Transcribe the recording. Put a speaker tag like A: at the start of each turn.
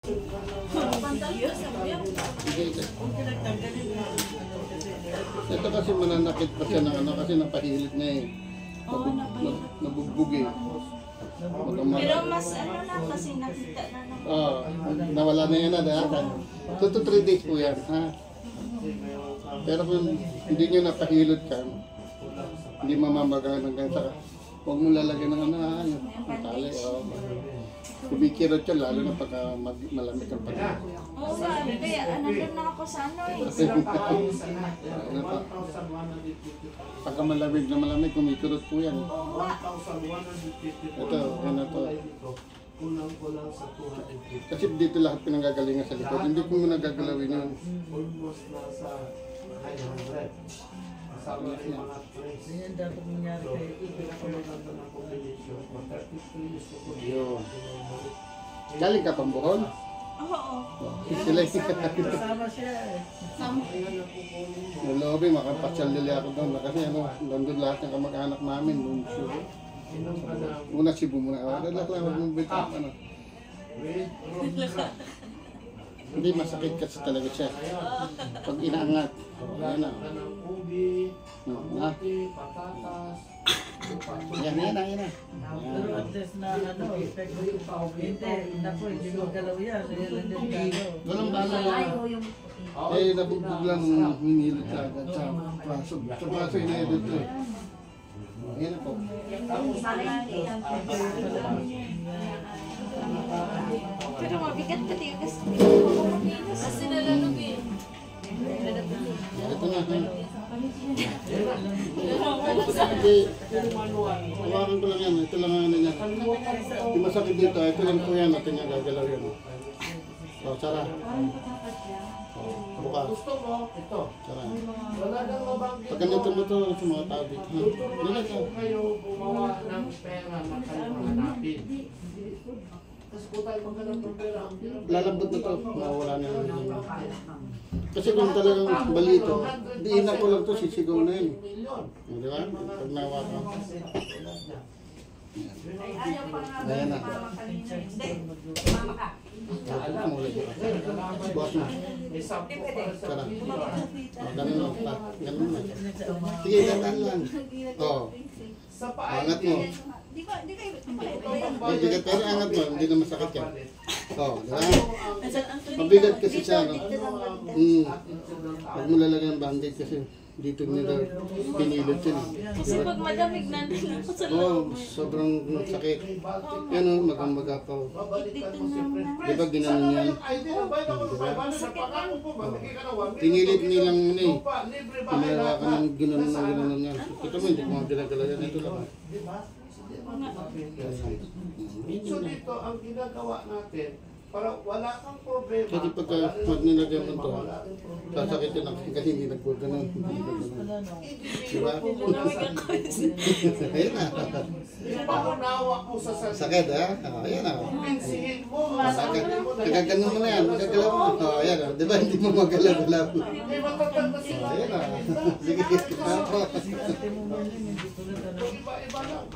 A: Ito kasi mananakit pa siya ng ano kasi napahilit na eh. Nabugbog eh.
B: Pero mas ano na kasi nakita na naman.
A: Nawala na yan na dahil. 2 to 3 days po yan. Ha? Pero kung hindi nyo napahilot ka, hindi mamamagaan hanggang sa huwag mo lalagyan ng yung tali. Kumikirot siya lalo na pagka malamig ang pagkain.
B: Oo nga, kaya nandun na ako sa ano eh.
A: Pagka malamig na malamig, kumikirot po yan. Ito, yan ito. Kasi dito lahat pinanggagalingan sa likod. Hindi ko muna gagalawin yun.
C: Kasama yung mga friends.
D: Yan dapat nangyari kay
A: Yun. Galing ka pang Bohol?
B: Oo.
A: Sila
D: kasama siya eh.
A: Nalobing, makapasyal nila ako doon. Kasi ano, nandun lahat ng kamag-anak namin. Una Cebu muna. Lalak lang, huwag mong bitap. Hindi masakit kasi talaga siya. Pag inaangat. Ayan na. Yan na.
D: Pero at least na ano, effect mo yung hindi, naku, hindi mo galaw yan.
A: Walang bala yan. Eh, nabugbog lang hinilot sa agad sa praso. Sa praso inaedot to eh. Ayan na po.
B: Pero mabigat pati yung kasi nalanog eh.
A: Ito na. Hindi. Hawakan ko lang yan. Ito lang ang ano niya. Hindi masakit dito. Ito lang po yan. Natin niya gagalaw yan. O, Sara. Buka.
C: Gusto mo? Ito.
A: Sara.
C: Wala nang mabanggit.
A: Pag ganito mo ito sa mga tao dito.
C: Tuturuan ko kayo gumawa ng pera na kayo hanapin. Tapos po tayo maghanap ng pera.
A: Lalambot na ito. Mawawala na yun. Kasi kung talagang balito, diinan ko lang ito, sisigaw na yun. Di ba? Pag nawa ka. Ayan na. Bukas na. Sara. Ganun na. Ganun na. Sige, ganun lang. Oo. Angat mo. Mabigat pero angat mo, hindi na masakit yan. Oo, diba? Mabigat kasi siya, no? Huwag mo lalagyan ng bandage kasi dito nila pinilot yun.
B: Kasi pag madamig nandun ako sa
A: Oo,
B: loob.
A: sobrang sakit. Yan o, magambaga pa. Diba ginanon yan? Pinilit nilang muna eh. Pinawa ka ng ginanon yan. Ito mo, hindi ko mga pinagala yan. Ito lang.
C: So dito, ang ginagawa natin, para wala kang problema.
A: Kasi pagka nilagyan mo ito, sasakitin ako kasi hindi nagpagano'n. Diba? Ayan na.
C: Paunawa ko sa sarili.
A: Sakit ha? Ayan na.
C: Pinsihin mo.
A: Sakit. Kagaganon mo na yan. Magagalaw mo. Ayan na. Diba hindi mo magalaw-galaw?
C: Hindi matatanda sila.
A: Ayan na. Sige.
C: Iba-iba lang.